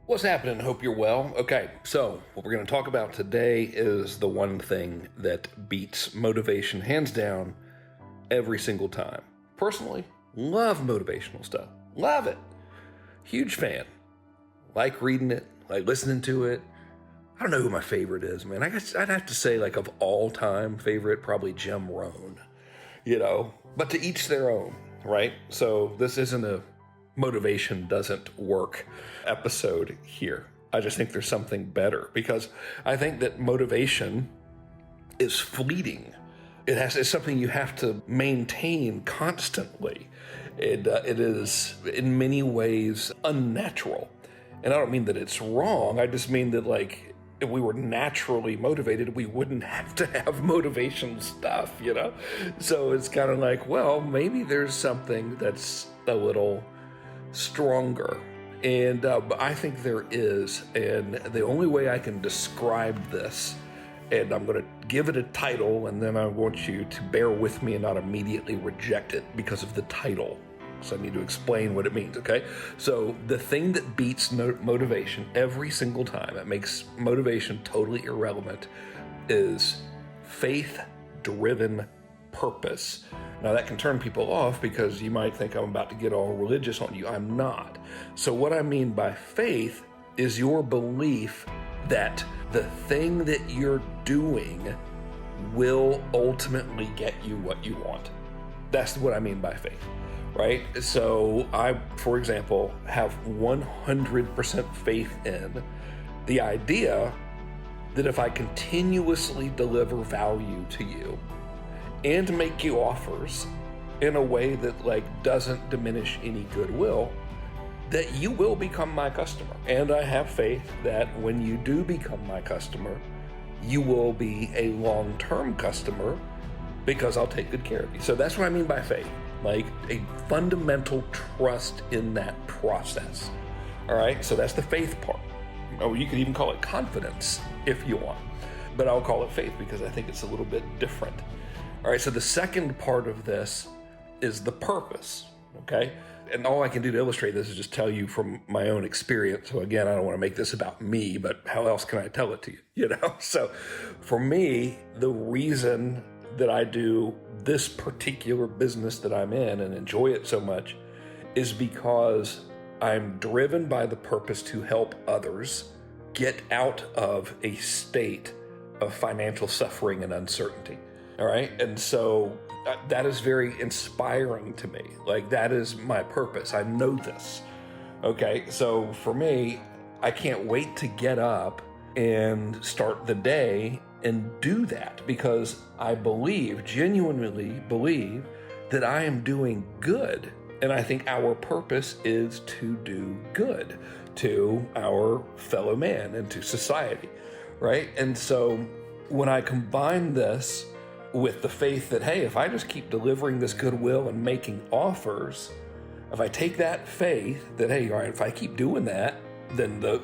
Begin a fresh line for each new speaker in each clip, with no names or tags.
What's happening? Hope you're well. Okay, so what we're going to talk about today is the one thing that beats motivation hands down every single time. Personally, love motivational stuff. Love it. Huge fan. Like reading it, like listening to it. I don't know who my favorite is, man. I guess I'd have to say, like, of all time favorite, probably Jim Rohn, but to each their own, right? So this isn't a motivation doesn't work episode here. I just think there's something better because I think that motivation is fleeting. It's something you have to maintain constantly. It is in many ways unnatural. And I don't mean that it's wrong. I just mean that, like, if we were naturally motivated, we wouldn't have to have motivation stuff, So it's kind of like, well, maybe there's something that's a little stronger. And I think there is. And the only way I can describe this, and I'm going to give it a title, and then I want you to bear with me and not immediately reject it because of the title. So I need to explain what it means, okay? So the thing that beats motivation every single time, it makes motivation totally irrelevant, is faith-driven purpose. Now that can turn people off because you might think I'm about to get all religious on you. I'm not. So what I mean by faith is your belief that the thing that you're doing will ultimately get you what you want. That's what I mean by faith. Right? So I, for example, have 100% faith in the idea that if I continuously deliver value to you and make you offers in a way that, like, doesn't diminish any goodwill, that you will become my customer. And I have faith that when you do become my customer, you will be a long-term customer because I'll take good care of you. So that's what I mean by faith. Like a fundamental trust in that process. All right, so that's the faith part. Or you could even call it confidence if you want, but I'll call it faith because I think it's a little bit different. All right, so the second part of this is the purpose, okay? And all I can do to illustrate this is just tell you from my own experience. So again, I don't want to make this about me, but how else can I tell it to you, So for me, the reason that I do this particular business that I'm in and enjoy it so much is because I'm driven by the purpose to help others get out of a state of financial suffering and uncertainty. All right. And so that is very inspiring to me. Like, that is my purpose. I know this. Okay. So for me, I can't wait to get up and start the day and do that because I genuinely believe that I am doing good. And I think our purpose is to do good to our fellow man and to society, right? And so when I combine this with the faith that, hey, if I just keep delivering this goodwill and making offers, if I take that faith that, hey, all right, if I keep doing that, then the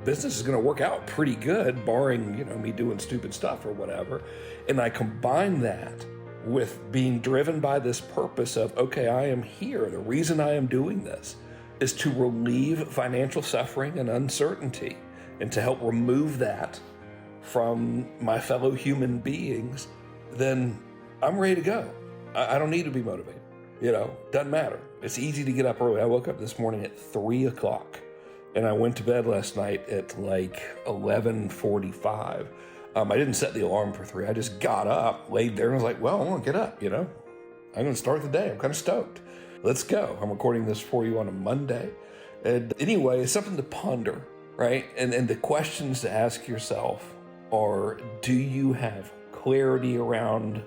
business is going to work out pretty good, barring, me doing stupid stuff or whatever. And I combine that with being driven by this purpose of, okay, I am here. The reason I am doing this is to relieve financial suffering and uncertainty and to help remove that from my fellow human beings, then I'm ready to go. I don't need to be motivated. Doesn't matter. It's easy to get up early. I woke up this morning at 3 o'clock. And I went to bed last night at like 11:45. I didn't set the alarm for 3. I just got up, laid there, and was like, well, I'm going to get up, I'm going to start the day. I'm kind of stoked. Let's go. I'm recording this for you on a Monday. And anyway, it's something to ponder, right? And the questions to ask yourself are, do you have clarity around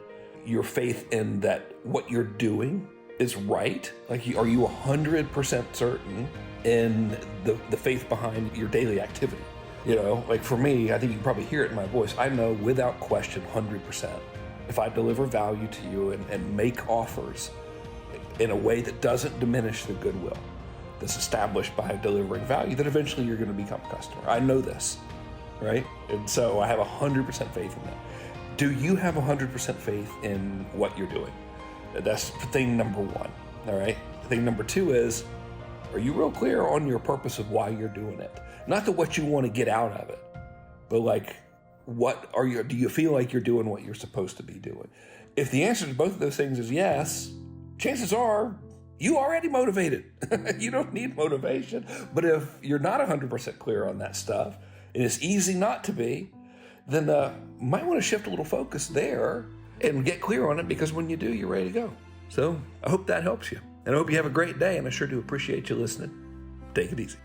your faith in that what you're doing is right? Like, are you 100% certain in the faith behind your daily activity? Like for me, I think you can probably hear it in my voice. I know without question 100% if I deliver value to you and make offers in a way that doesn't diminish the goodwill that's established by delivering value, that eventually you're going to become a customer. I know this, right? And so I have 100% faith in that. Do you have 100% faith in what you're doing? That's thing number one, all right? Thing number two is, Are you real clear on your purpose of why you're doing it? Not the what you want to get out of it, but like, do you feel like you're doing what you're supposed to be doing? If the answer to both of those things is yes, chances are you already motivated. You don't need motivation. But if you're not 100% clear on that stuff, and it's easy not to be, then might want to shift a little focus there and get clear on it, because when you do, you're ready to go. So I hope that helps you. And I hope you have a great day, and I sure do appreciate you listening. Take it easy.